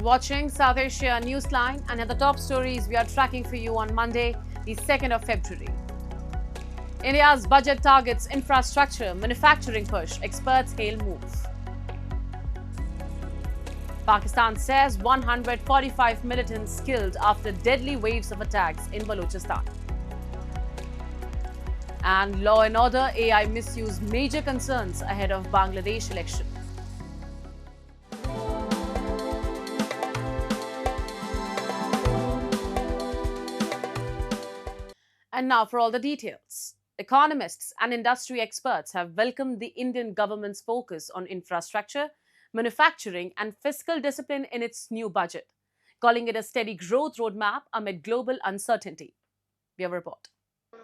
watching South Asia Newsline, and at the top stories we are tracking for you on Monday, the 2nd of February. India's budget targets infrastructure, manufacturing push, experts hail move. Pakistan says 145 militants killed after deadly waves of attacks in Balochistan. And law and order AI misuse major concerns ahead of Bangladesh election. And now for all the details. Economists and industry experts have welcomed the Indian government's focus on infrastructure, manufacturing and fiscal discipline in its new budget, calling it a steady growth roadmap amid global uncertainty. We have a report.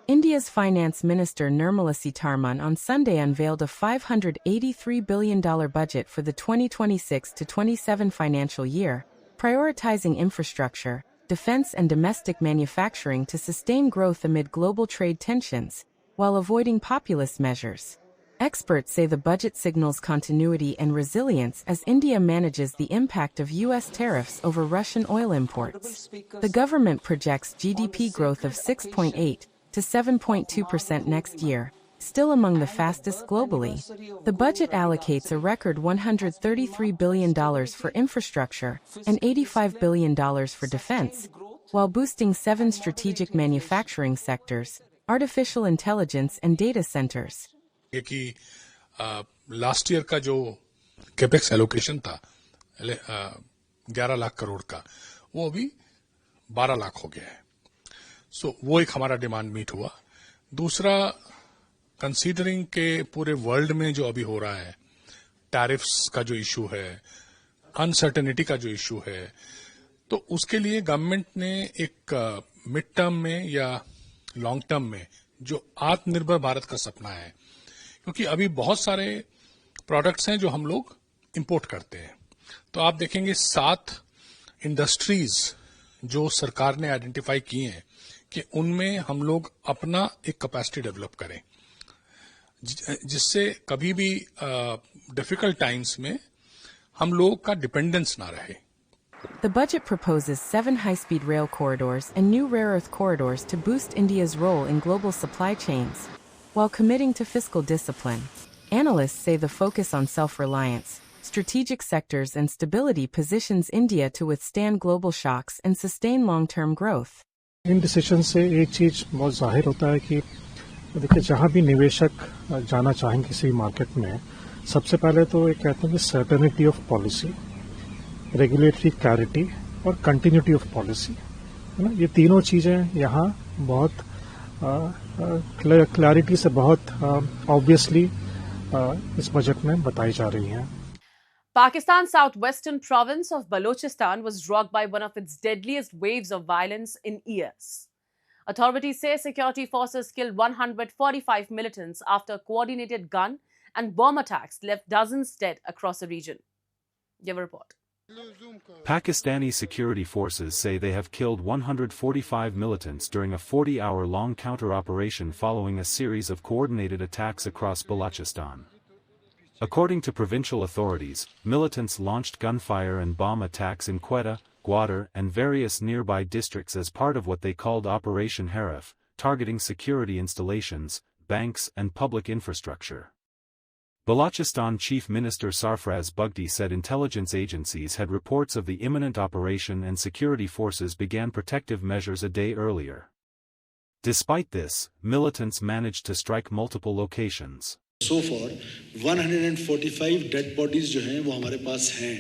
India's Finance Minister Nirmala Sitharaman on Sunday unveiled a $583 billion budget for the 2026-27 financial year, prioritizing infrastructure, defense and domestic manufacturing to sustain growth amid global trade tensions, while avoiding populist measures. Experts say the budget signals continuity and resilience as India manages the impact of U.S. tariffs over Russian oil imports. The government projects GDP growth of 6.8% to 7.2% next year, still among the fastest globally. The budget allocates a record $133 billion for infrastructure and $85 billion for defense, while boosting 7 strategic manufacturing sectors, artificial intelligence and data centers. Last year का जो capex allocation था 11 लाख करोड़ का, वो अभी 12 लाख हो गया है. सो वो एक हमारा डिमांड मीट हुआ. दूसरा, कंसीडरिंग के पूरे वर्ल्ड में जो अभी हो रहा है, टैरिफ्स का जो इशू है, अनसर्टेनिटी का जो इशू है, तो उसके लिए गवर्नमेंट ने एक मिड टर्म में या लॉन्ग टर्म में जो आत्मनिर्भर भारत का सपना है, क्योंकि अभी बहुत सारे प्रोडक्ट्स हैं जो हम लोग इंपोर्ट करते हैं. तो आप देखेंगे 7 इंडस्ट्रीज जो सरकार ने आइडेंटिफाई की हैं कि उनमें हम लोग अपना एक कैपेसिटी डेवलप करें, जिससे कभी भी डिफिकल्ट टाइम्स में हम लोग का डिपेंडेंस ना रहे. The budget proposes 7 high-speed rail corridors and new rare earth corridors to boost India's role in global supply chains, while committing to fiscal discipline. Analysts say the focus on self-reliance, strategic sectors and stability positions India to withstand global shocks and sustain long-term growth. In decision से एक चीज बहुत जाहिर होता है कि देखिए, जहां भी निवेशक जाना चाहेंगे किसी मार्केट में, सबसे पहले तो एक कहते हैं कि certainty of policy, regulatory clarity और कंटिन्यूटी ऑफ पॉलिसी, है ना. ये तीनों चीजें यहाँ बहुत क्लैरिटी से बहुत ऑब्वियसली इस बजट में बताई जा रही हैं. Pakistan's southwestern province of Balochistan was rocked by one of its deadliest waves of violence in years. Authorities say security forces killed 145 militants after coordinated gun and bomb attacks left dozens dead across the region. Give a report. Pakistani security forces say they have killed 145 militants during a 40-hour-long counter-operation following a series of coordinated attacks across Balochistan. According to provincial authorities, militants launched gunfire and bomb attacks in Quetta, Gwadar and various nearby districts as part of what they called Operation Harif, targeting security installations, banks and public infrastructure. Balochistan Chief Minister Sarfraz Bugti said intelligence agencies had reports of the imminent operation and security forces began protective measures a day earlier. Despite this, militants managed to strike multiple locations. So far, 145 dead bodies जो हैं वो हमारे पास हैं.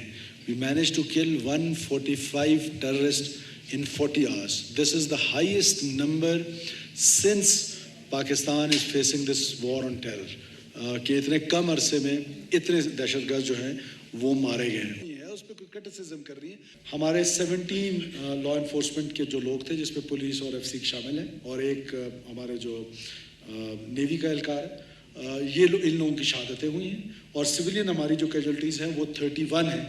We managed to kill 145 terrorists in 40 hours. This is the highest number since Pakistan is facing this war on terror. कि इतने कम अरसे में इतने दहशतगर्द जो हैं वो मारे गए हैं. उस पर कोई क्रिटिसिज्म कर रही है. हमारे 17 लॉ एनफोर्समेंट के जो लोग थे, जिसमें पुलिस और एफसी शामिल हैं, और एक हमारे जो नेवी का एहलकार है, ये इन लोगों की शहादतें हुई हैं. और सिविलियन हमारी जो कैजुअल्टीज हैं वो 31 हैं,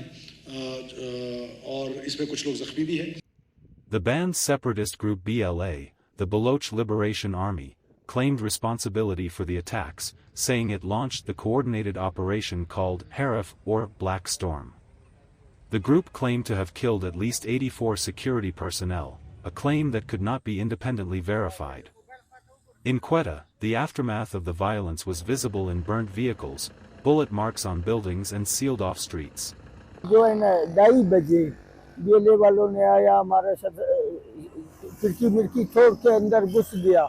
और इसमें कुछ लोग जख्मी भी हैं. The banned separatist group BLA, the Baloch Liberation Army, claimed responsibility for the attacks, saying it launched the coordinated operation called Harif or Black Storm. The group claimed to have killed at least 84 security personnel, a claim that could not be independently verified. In Quetta, the aftermath of the violence was visible in burnt vehicles, bullet marks on buildings and sealed-off streets. जो है ना 2:30 बजे बेले वालों ने आया हमारे साथ खिड़की मिड़की छोड़ के अंदर घुस गया,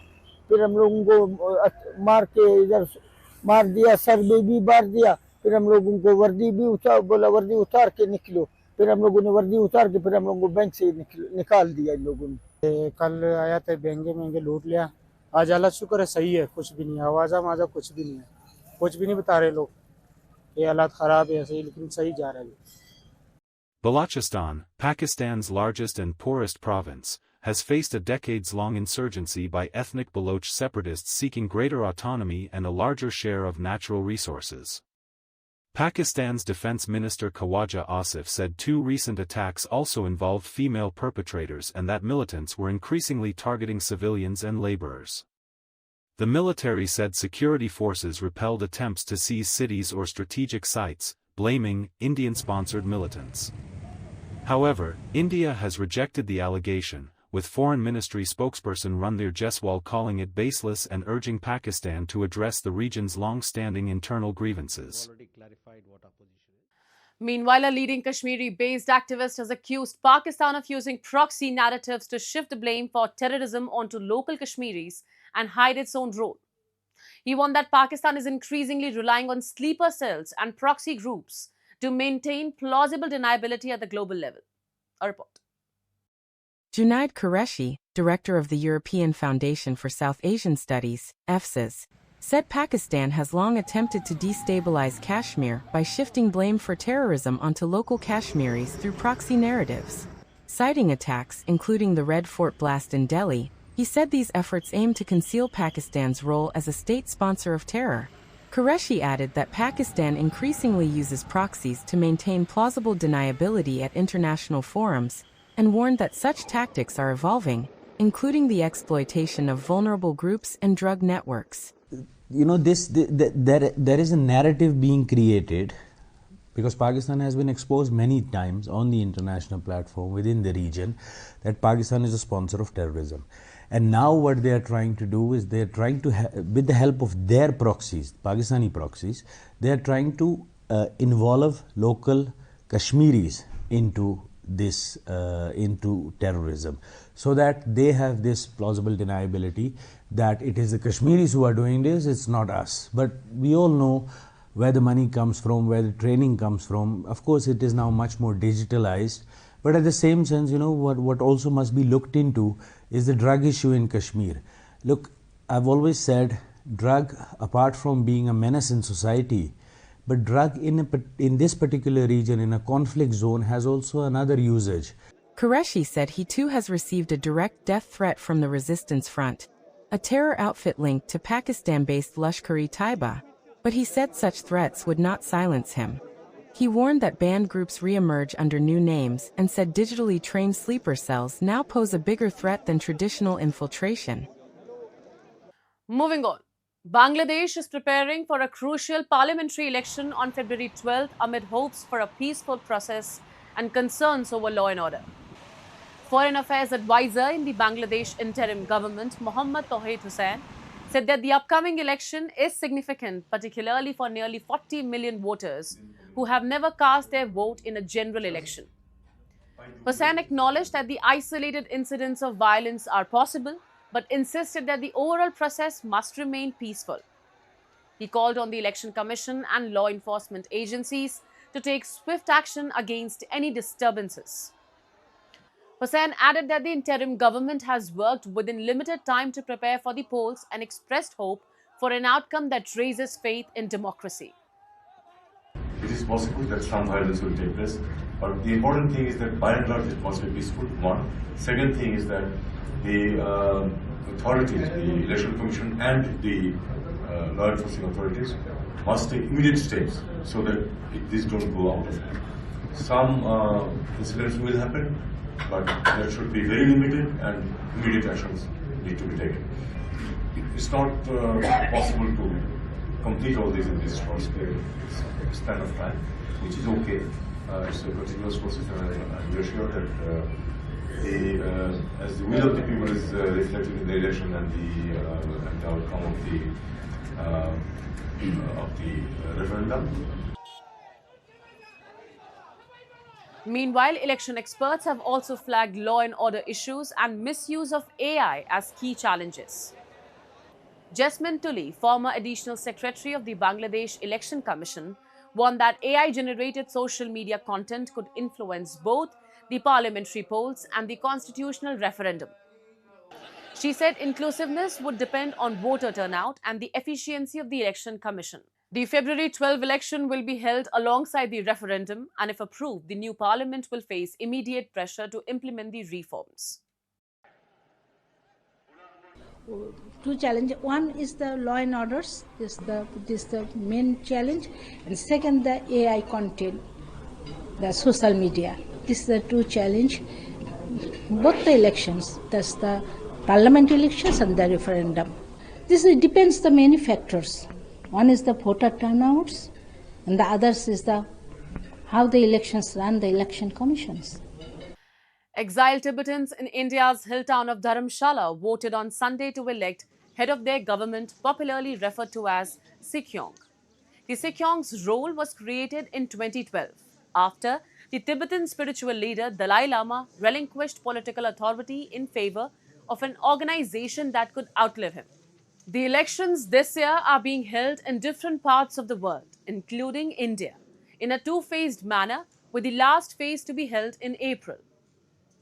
फिर हम लोगों को मार के इधर मार दिया, सर में भी मार दिया, फिर हम लोगों को वर्दी भी बोला वर्दी उतार के निकलो, फिर हम लोगों ने वर्दी उतार के फिर हम लोगों को बैंक से निकाल दिया इन लोगों ने। कल आया था महंगे लूट लिया, आज हालत शुक्र है सही है, कुछ भी नहीं, आवाजा माजा कुछ भी नहीं है, कुछ भी नहीं बता रहे लोग, ये हालात खराब है सही, लेकिन सही जा रहा है। Balochistan, Pakistan's largest and poorest province, has faced a decades-long insurgency by ethnic Baloch separatists seeking greater autonomy and a larger share of natural resources. Pakistan's Defense Minister Khawaja Asif said 2 recent attacks also involved female perpetrators and that militants were increasingly targeting civilians and laborers. The military said security forces repelled attempts to seize cities or strategic sites, blaming Indian-sponsored militants. However, India has rejected the allegation, with Foreign Ministry spokesperson Ranveer Jaiswal calling it baseless and urging Pakistan to address the region's long-standing internal grievances. Meanwhile, a leading Kashmiri-based activist has accused Pakistan of using proxy narratives to shift the blame for terrorism onto local Kashmiris and hide its own role. He warned that Pakistan is increasingly relying on sleeper cells and proxy groups to maintain plausible deniability at the global level. A report. Junaid Qureshi, director of the European Foundation for South Asian Studies, EFSAS, said Pakistan has long attempted to destabilize Kashmir by shifting blame for terrorism onto local Kashmiris through proxy narratives. Citing attacks, including the Red Fort blast in Delhi, he said these efforts aim to conceal Pakistan's role as a state sponsor of terror. Qureshi added that Pakistan increasingly uses proxies to maintain plausible deniability at international forums, and warned that such tactics are evolving, including the exploitation of vulnerable groups and drug networks. You know, there is a narrative being created because Pakistan has been exposed many times on the international platform within the region that Pakistan is a sponsor of terrorism. And now what they are trying to do is they are trying to, with the help of their proxies, Pakistani proxies, they are trying to involve local Kashmiris into this, into terrorism, so that they have this plausible deniability that it is the Kashmiris who are doing this, it's not us. But we all know where the money comes from, where the training comes from. Of course, it is now much more digitalized. But at the same sense, you know, what also must be looked into is the drug issue in Kashmir. Look, I've always said drug, apart from being a menace in society, but drug in this particular region, in a conflict zone, has also another usage. Qureshi said he too has received a direct death threat from the Resistance Front, a terror outfit linked to Pakistan-based Lashkar-e-Taiba, but he said such threats would not silence him. He warned that banned groups re-emerge under new names and said digitally trained sleeper cells now pose a bigger threat than traditional infiltration. Moving on. Bangladesh is preparing for a crucial parliamentary election on February 12th amid hopes for a peaceful process and concerns over law and order. Foreign Affairs Advisor in the Bangladesh interim government, Mohammad Tawheed Hussain, said that the upcoming election is significant, particularly for nearly 40 million voters who have never cast their vote in a general election. Hussain acknowledged that the isolated incidents of violence are possible, but insisted that the overall process must remain peaceful. He called on the Election Commission and law enforcement agencies to take swift action against any disturbances. Hussain added that the interim government has worked within limited time to prepare for the polls and expressed hope for an outcome that raises faith in democracy. It is possible that some violence will take place, but the important thing is that by and large it must be peaceful, one. Second thing is that the authorities, the Election Commission and the law enforcement authorities must take immediate steps so that these don't go out of hand. Some incidents will happen, but that should be very limited and immediate actions need to be taken. It's not possible to complete all these in this short span of time, which is okay. it's a continuous process, and I'm sure that as the will of the people is reflected in the election and the outcome of the referendum. Meanwhile, election experts have also flagged law and order issues and misuse of AI as key challenges. Jasmine Tully, former additional secretary of the Bangladesh Election Commission, warned that AI-generated social media content could influence both the parliamentary polls and the constitutional referendum. She said inclusiveness would depend on voter turnout and the efficiency of the Election Commission. The February 12 election will be held alongside the referendum, and if approved, the new parliament will face immediate pressure to implement the reforms. Two challenges. One is the law and orders. This is the main challenge, and second, the AI content, the social media. This is the two challenge. Both the elections, that's the parliament elections and the referendum. This depends the many factors. One is the voter turnouts, and the others is the how the elections run, the election commissions. Exiled Tibetans in India's hill town of Dharamshala voted on Sunday to elect head of their government, popularly referred to as Sikyong. The Sikyong's role was created in 2012 after the Tibetan spiritual leader Dalai Lama relinquished political authority in favor of an organization that could outlive him. The elections this year are being held in different parts of the world, including India, in a two-phased manner, with the last phase to be held in April.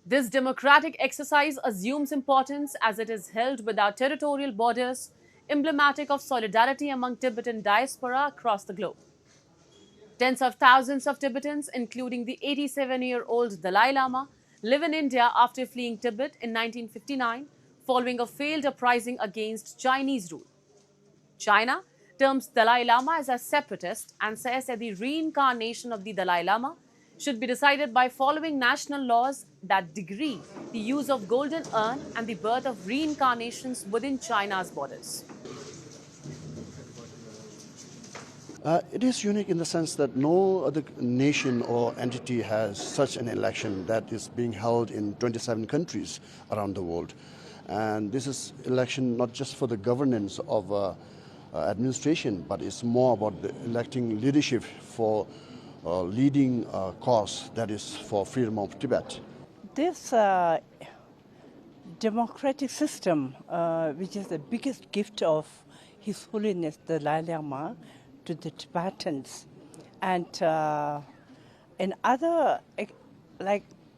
This democratic exercise assumes importance as it is held without territorial borders, emblematic of solidarity among Tibetan diaspora across the globe. Tens of thousands of Tibetans, including the 87-year-old Dalai Lama, live in India after fleeing Tibet in 1959, following a failed uprising against Chinese rule. China terms Dalai Lama as a separatist and says that the reincarnation of the Dalai Lama should be decided by following national laws that degree the use of golden urn and the birth of reincarnations within China's borders. It is unique in the sense that no other nation or entity has such an election that is being held in 27 countries around the world. And this is election not just for the governance of administration, but it's more about electing leadership for leading cause that is for freedom of Tibet. This democratic system, which is the biggest gift of His Holiness the Dalai Lama to the Tibetans, and in other,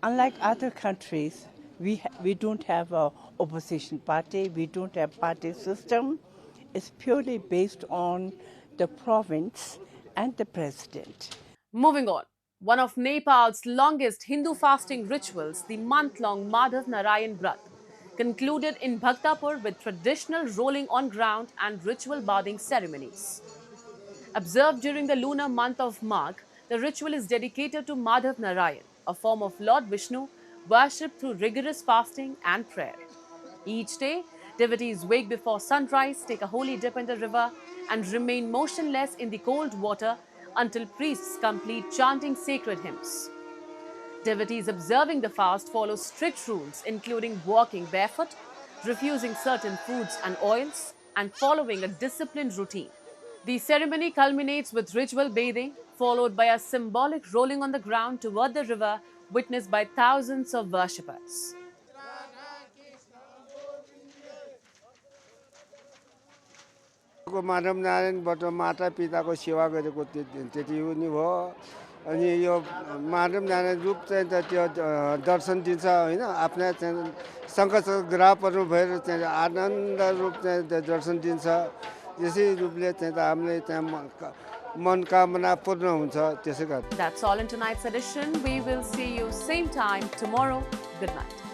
unlike other countries, we don't have an opposition party, we don't have party system. It's purely based on the province and the president. Moving on, one of Nepal's longest Hindu fasting rituals, the month-long Madhav Narayan Vrat, concluded in Bhaktapur with traditional rolling on ground and ritual bathing ceremonies. Observed during the lunar month of Magh, the ritual is dedicated to Madhav Narayan, a form of Lord Vishnu, worshipped through rigorous fasting and prayer. Each day, devotees wake before sunrise, take a holy dip in the river, and remain motionless in the cold water until priests complete chanting sacred hymns. Devotees observing the fast follow strict rules, including walking barefoot, refusing certain foods and oils, and following a disciplined routine. The ceremony culminates with ritual bathing, followed by a symbolic rolling on the ground toward the river, witnessed by thousands of worshippers. Madhav नारायणबाट माता पिताको सेवा गरेको त्यति नि भयो अनि यो माधव नारायण रूप चाहिँ त्यो दर्शन दिन्छ हैन आफ्ना शङ्कर ग्राफहरू भएर चाहिँ आनन्द रूप चाहिँ दर्शन दिन्छ यसै रूपले चाहिँ हामीले त्यहाँ मनकामना पूर्ण हुन्छ त्यसै गरी. That's all in tonight's edition. We will see you same time tomorrow. Good night.